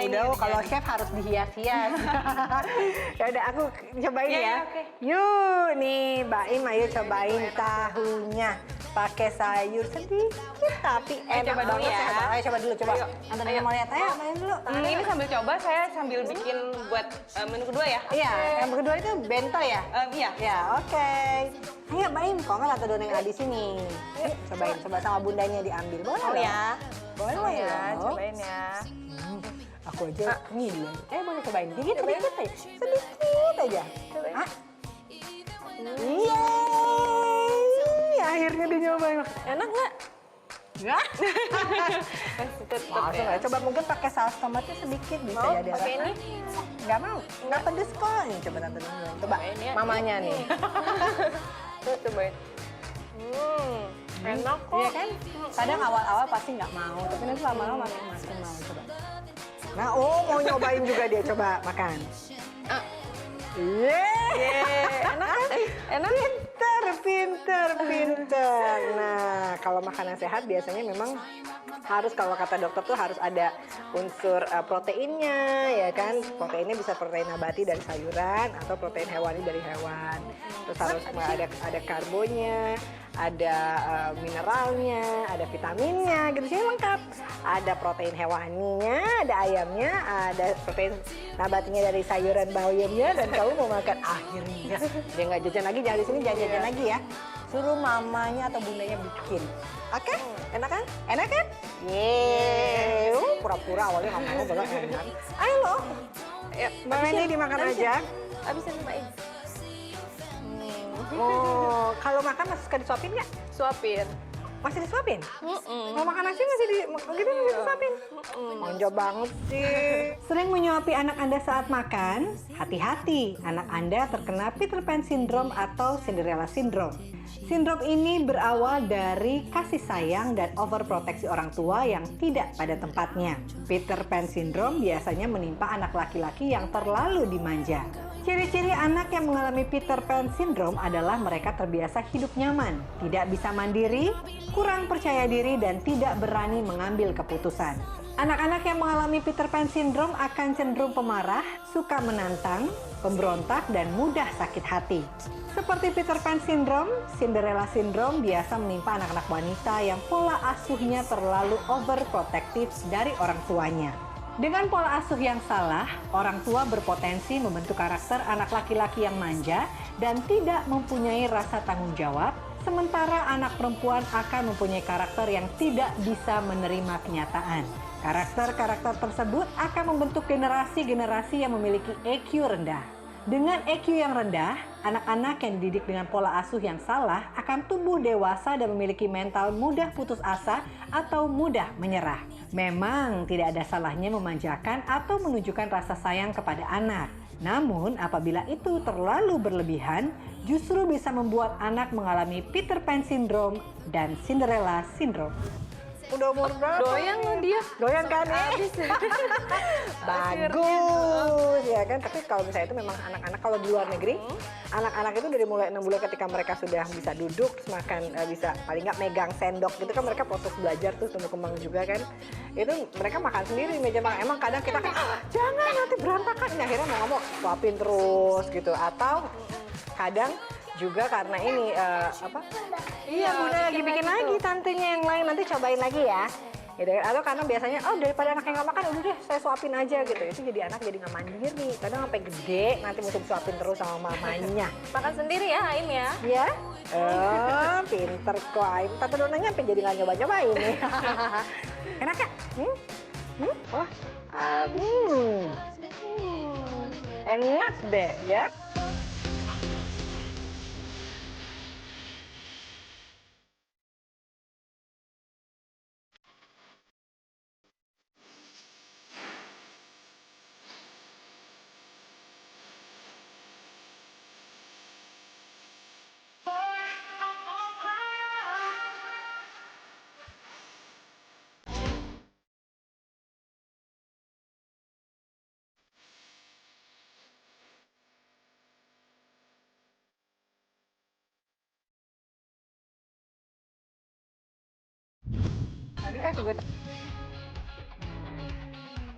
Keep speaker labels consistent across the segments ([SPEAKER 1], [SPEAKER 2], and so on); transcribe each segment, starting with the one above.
[SPEAKER 1] ini.
[SPEAKER 2] Udah, kalau chef harus dihias-hias. Ya udah, aku cobain ya.
[SPEAKER 1] Oke.
[SPEAKER 2] Yuk, nih Mbak Im, ayo cobain tahunya. Pakai sayur sedikit tapi enak
[SPEAKER 1] coba dulu
[SPEAKER 2] banget.
[SPEAKER 1] ya.
[SPEAKER 2] Ayo coba dulu, coba.
[SPEAKER 1] Ayo.
[SPEAKER 2] Antara mau lihat aja, main dulu.
[SPEAKER 1] Ini sambil coba, saya sambil bikin buat menu kedua ya.
[SPEAKER 2] Iya, yang kedua itu bento ya?
[SPEAKER 1] Iya.
[SPEAKER 2] Ya, oke. Ayo Mbak Im, kok nggak tante Dona yang ada di sini? Yuk, cobain, coba sama bundanya diambil. Boleh
[SPEAKER 1] Mau
[SPEAKER 2] dong?
[SPEAKER 1] ya?
[SPEAKER 2] Boleh
[SPEAKER 1] Mau ya,
[SPEAKER 2] dong.
[SPEAKER 1] cobain ya.
[SPEAKER 2] Aku aja ngidam. Boleh cobain sedikit aja. Sedikit aja.
[SPEAKER 1] Cobain.
[SPEAKER 2] Hah? Yeay, akhirnya dia nyobain.
[SPEAKER 1] Enak nggak?
[SPEAKER 2] Enggak.
[SPEAKER 1] Tetep
[SPEAKER 2] Langsung
[SPEAKER 1] ya.
[SPEAKER 2] ya. Coba mungkin pakai saus tomatnya sedikit bisa
[SPEAKER 1] Mau
[SPEAKER 2] ya dia.
[SPEAKER 1] pakai ini?
[SPEAKER 2] Enggak mau. Enggak pedes kok. Ini coba tante Dona. Coba
[SPEAKER 1] Cobain ya.
[SPEAKER 2] mamanya nih.
[SPEAKER 1] Tuh, cobain. Enak kok.
[SPEAKER 2] Iya kan? Kadang awal-awal pasti nggak mau, tapi nanti lama-lama makin mau. Coba. Nah, mau nyobain juga dia. Coba makan.
[SPEAKER 1] Enak kan? Enak.
[SPEAKER 2] Pinter. Nah, kalau makanan sehat biasanya memang harus, kalau kata dokter tuh harus ada unsur proteinnya, ya kan? Proteinnya bisa protein nabati dari sayuran atau protein hewani dari hewan. Terus harus ada karbonnya, ada mineralnya, ada vitaminnya, gitu sih lengkap. Ada protein hewaninya, ada ayamnya, ada protein nabatinya dari sayuran bayamnya, dan kamu mau makan akhirnya dia nggak jajan lagi, jangan di sini jangan jajan lagi ya. Suruh mamanya atau bundanya bikin. Oke? Enak kan? Enak kan? Yeay. Pura-pura awalnya nggak mau, baru enak. Ayo loh. Mbak Wendy dimakan aja.
[SPEAKER 1] Abisin Mbak Im.
[SPEAKER 2] Oh, kalau makan masih suka disuapin nggak?
[SPEAKER 1] Suapin.
[SPEAKER 2] Masih disuapin? Mau makan nasi masih disuapin? Manja banget sih. Sering menyuapi anak Anda saat makan? Hati-hati, anak Anda terkena Peter Pan Syndrome atau Cinderella Syndrome. Sindrom ini berawal dari kasih sayang dan overproteksi orang tua yang tidak pada tempatnya. Peter Pan Syndrome biasanya menimpa anak laki-laki yang terlalu dimanja. Ciri-ciri anak yang mengalami Peter Pan Syndrome adalah mereka terbiasa hidup nyaman, tidak bisa mandiri, kurang percaya diri, dan tidak berani mengambil keputusan. Anak-anak yang mengalami Peter Pan Syndrome akan cenderung pemarah, suka menantang, pemberontak, dan mudah sakit hati. Seperti Peter Pan Syndrome, Cinderella Syndrome biasa menimpa anak-anak wanita yang pola asuhnya terlalu overprotective dari orang tuanya. Dengan pola asuh yang salah, orang tua berpotensi membentuk karakter anak laki-laki yang manja dan tidak mempunyai rasa tanggung jawab, sementara anak perempuan akan mempunyai karakter yang tidak bisa menerima kenyataan. Karakter-karakter tersebut akan membentuk generasi-generasi yang memiliki EQ rendah. Dengan EQ yang rendah, anak-anak yang dididik dengan pola asuh yang salah akan tumbuh dewasa dan memiliki mental mudah putus asa atau mudah menyerah. Memang tidak ada salahnya memanjakan atau menunjukkan rasa sayang kepada anak. Namun apabila itu terlalu berlebihan, justru bisa membuat anak mengalami Peter Pan Syndrome dan Cinderella Syndrome. Udah umur berapa?
[SPEAKER 1] Doyan loh dia.
[SPEAKER 2] Doyan kan? Bagus ya kan, tapi kalau misalnya itu memang anak-anak kalau di luar negeri, anak-anak itu dari mulai 6 bulan ketika mereka sudah bisa duduk, makan, bisa paling nggak megang sendok gitu kan, mereka proses belajar tuh tumbuh kembang juga kan, itu mereka makan sendiri di meja makan. Emang kadang kita kan jangan nanti berantakan, nah, akhirnya mau ngomong suapin terus gitu, atau kadang juga karena ini iya bunda lagi bikin lagi tantenya yang lain, nanti cobain lagi ya gitu. Atau karena biasanya daripada anak yang nggak makan, udah deh saya suapin aja gitu, itu jadi anak jadi nggak mandiri, kadang sampai gede nanti mesti disuapin terus sama mamanya.
[SPEAKER 1] Makan sendiri ya Aim ya.
[SPEAKER 2] Ya pinter kok Aim, tante Donanya sampai jadi nggak nyoba-nyoba ini. Enak ya? Wah, enak deh ya.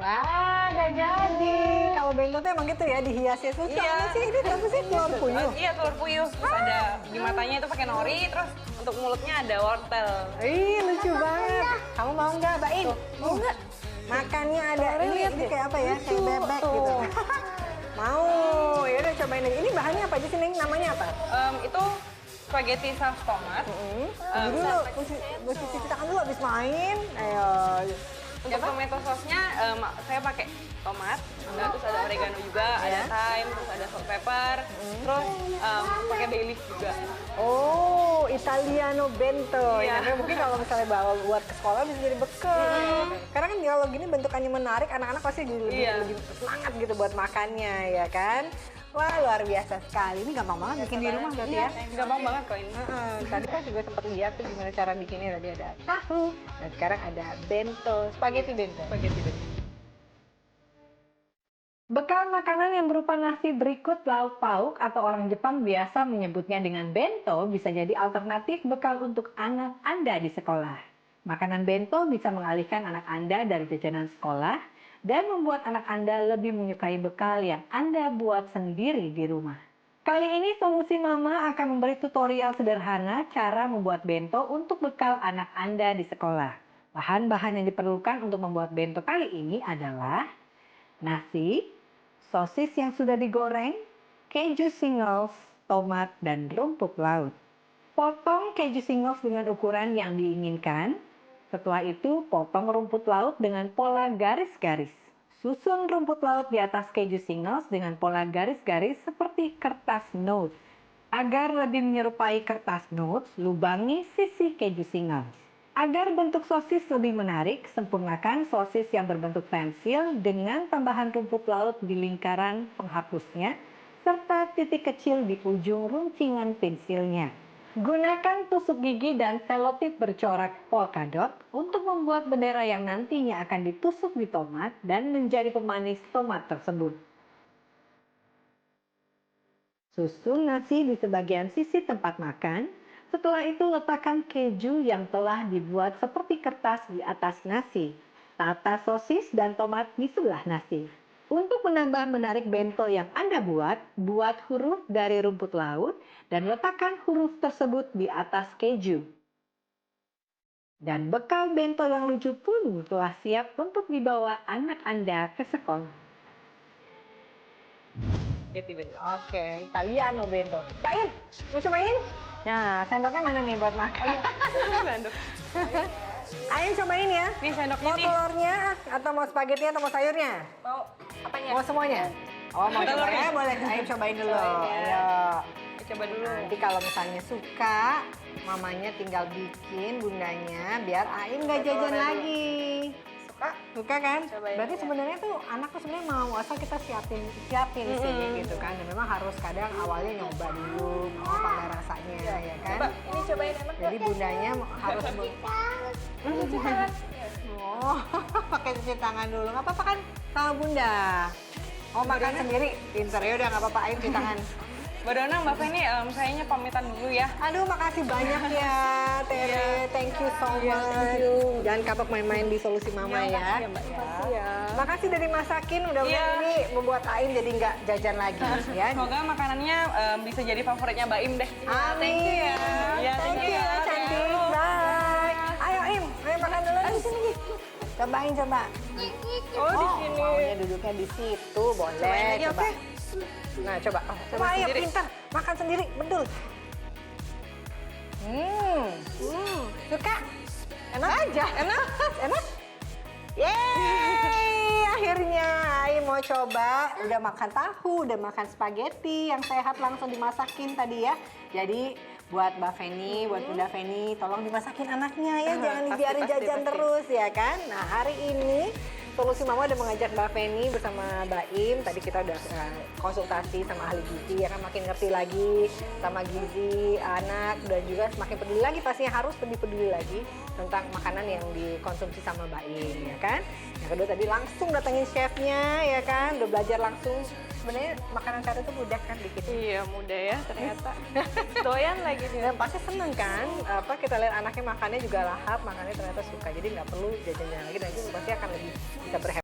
[SPEAKER 2] Wah, nggak jadi. Kalau bento tuh emang gitu ya, dihiasnya tuh.
[SPEAKER 1] Iya.
[SPEAKER 2] Apa sih ini? Apa sih telur puyuh?
[SPEAKER 1] Iya, telur puyuh. Terus ada di matanya itu pakai nori, terus untuk mulutnya ada wortel.
[SPEAKER 2] Ih, lucu banget. Kamu mau nggak, Baim? Mau nggak? Makannya ada ini kayak apa ya? Kayak bebek gitu. Mau. Ya udah cobain aja. Ini bahannya apa aja sih, Neng? Namanya apa?
[SPEAKER 1] Itu spaghetti saus tomat.
[SPEAKER 2] Dulu, mesti cuci tangan dulu habis main. Ayo.
[SPEAKER 1] Untuk tomato sauce-nya saya pakai tomat, terus ada oregano juga, ada thyme, terus ada salt pepper, terus pakai bay leaf juga.
[SPEAKER 2] Oh, Italiano bento.
[SPEAKER 1] Iya.
[SPEAKER 2] Ya, mungkin kalau misalnya bawa buat ke sekolah bisa jadi bekal. Karena kan kalau gini bentukannya menarik, anak-anak pasti jadi lebih semangat gitu buat makannya, ya kan? Wah, luar biasa sekali. Ini gampang banget bikin di rumah berarti ya?
[SPEAKER 1] Gampang banget kok ini.
[SPEAKER 2] Tadi kan juga sempat lihat tuh gimana cara bikinnya. Tadi ada tahu, dan sekarang ada bento, spaghetti bento. Bekal makanan yang berupa nasi berikut lauk pauk atau orang Jepang biasa menyebutnya dengan bento bisa jadi alternatif bekal untuk anak Anda di sekolah. Makanan bento bisa mengalihkan anak Anda dari jajanan sekolah dan membuat anak Anda lebih menyukai bekal yang Anda buat sendiri di rumah. Kali ini Solusi Mama akan memberi tutorial sederhana cara membuat bento untuk bekal anak Anda di sekolah. Bahan-bahan yang diperlukan untuk membuat bento kali ini adalah nasi, sosis yang sudah digoreng, keju singles, tomat, dan rumput laut. Potong keju singles dengan ukuran yang diinginkan. Setelah itu, potong rumput laut dengan pola garis-garis. Susun rumput laut di atas keju singles dengan pola garis-garis seperti kertas note. Agar lebih menyerupai kertas note, lubangi sisi keju singles. Agar bentuk sosis lebih menarik, sempurnakan sosis yang berbentuk pensil dengan tambahan rumput laut di lingkaran penghapusnya, serta titik kecil di ujung runcingan pensilnya. Gunakan tusuk gigi dan selotip bercorak polkadot untuk membuat bendera yang nantinya akan ditusuk di tomat dan menjadi pemanis tomat tersebut. Susun nasi di sebagian sisi tempat makan. Setelah itu letakkan keju yang telah dibuat seperti kertas di atas nasi. Tata sosis dan tomat di sebelah nasi. Untuk menambah menarik bento yang Anda buat huruf dari rumput laut dan letakkan huruf tersebut di atas keju. Dan bekal bento yang lucu pun telah siap untuk dibawa anak Anda ke sekolah. Oke, Italiano bento. Baim, mau cobain? Nah, sendoknya mana nih buat makan?
[SPEAKER 1] Sendok.
[SPEAKER 2] Ayo cobain ya.
[SPEAKER 1] Nih sendoknya
[SPEAKER 2] Mau
[SPEAKER 1] nih.
[SPEAKER 2] telurnya atau mau spaghetti atau mau sayurnya?
[SPEAKER 1] Mau apanya?
[SPEAKER 2] Mau semuanya? Oh, mau
[SPEAKER 1] Telurnya.
[SPEAKER 2] cobain? Boleh. Ayo cobain dulu. Ayo.
[SPEAKER 1] Coba dulu.
[SPEAKER 2] Nanti kalau misalnya suka, mamanya tinggal bikin bundanya biar Ain nggak jajan lagi. Suka kan?
[SPEAKER 1] Cobain.
[SPEAKER 2] Berarti sebenarnya tuh anak tuh sebenarnya mau asal kita siapin sih gitu kan. Dan memang harus kadang awalnya nyoba dulu, mau apa rasanya ya kan.
[SPEAKER 1] Coba, ini cobain enak.
[SPEAKER 2] Jadi bundanya harus Oh, pakai cuci tangan dulu. Nggak apa-apa kan sama bunda. Oh, makan sendiri. Pinter ya udah nggak apa-apa. Ayo cuci tangan.
[SPEAKER 1] Mbak Dona, Mbak Feni, sayanya pamitan dulu ya.
[SPEAKER 2] Aduh, makasih banyak ya, Tere. Thank you so much. Jangan kapok main-main di Solusi Mama ya.
[SPEAKER 1] Mbak ya.
[SPEAKER 2] Makasih udah dimasakin, mudah-mudahan ini membuat Ain jadi nggak jajan lagi ya.
[SPEAKER 1] Semoga makanannya bisa jadi favoritnya Mbak Im deh.
[SPEAKER 2] Amin.
[SPEAKER 1] Thank you ya. Ya,
[SPEAKER 2] Thank you ya, cantik. Bye. Ayo Im, ayo makan dulu di sini. Cobain coba.
[SPEAKER 1] Oh, di sini.
[SPEAKER 2] Maunya duduknya di situ, boleh.
[SPEAKER 1] Cobain aja,
[SPEAKER 2] coba.
[SPEAKER 1] oke?
[SPEAKER 2] Nah, coba.
[SPEAKER 1] Coba
[SPEAKER 2] ayo,
[SPEAKER 1] sendiri.
[SPEAKER 2] pintar. Makan sendiri, betul. Suka? Enak aja. Enak? Yeay, akhirnya Ain mau coba. Udah makan tahu, udah makan spaghetti yang sehat langsung dimasakin tadi ya. Jadi buat Mbak Feni, buat Bunda Feni, tolong dimasakin anaknya ya, jangan dibiarin jajan terus ya kan. Nah, hari ini Solusi Mama udah mengajak Mbak Feni bersama Mbak Im. Tadi kita udah konsultasi sama ahli gizi, ya kan, makin ngerti lagi sama gizi anak dan juga semakin peduli lagi, pastinya harus lebih peduli lagi tentang makanan yang dikonsumsi sama Mbak Im, ya kan. Yang kedua tadi langsung datengin chefnya, ya kan, udah belajar langsung. Sebenarnya makanan kari itu mudah kan bikin.
[SPEAKER 1] Iya, mudah ya ternyata. Doyan lagi dia.
[SPEAKER 2] Dan pasti seneng kan, kita lihat anaknya makannya juga lahap, makannya ternyata suka. Jadi nggak perlu jajan-jajan lagi dan itu pasti akan lebih bisa berhemat.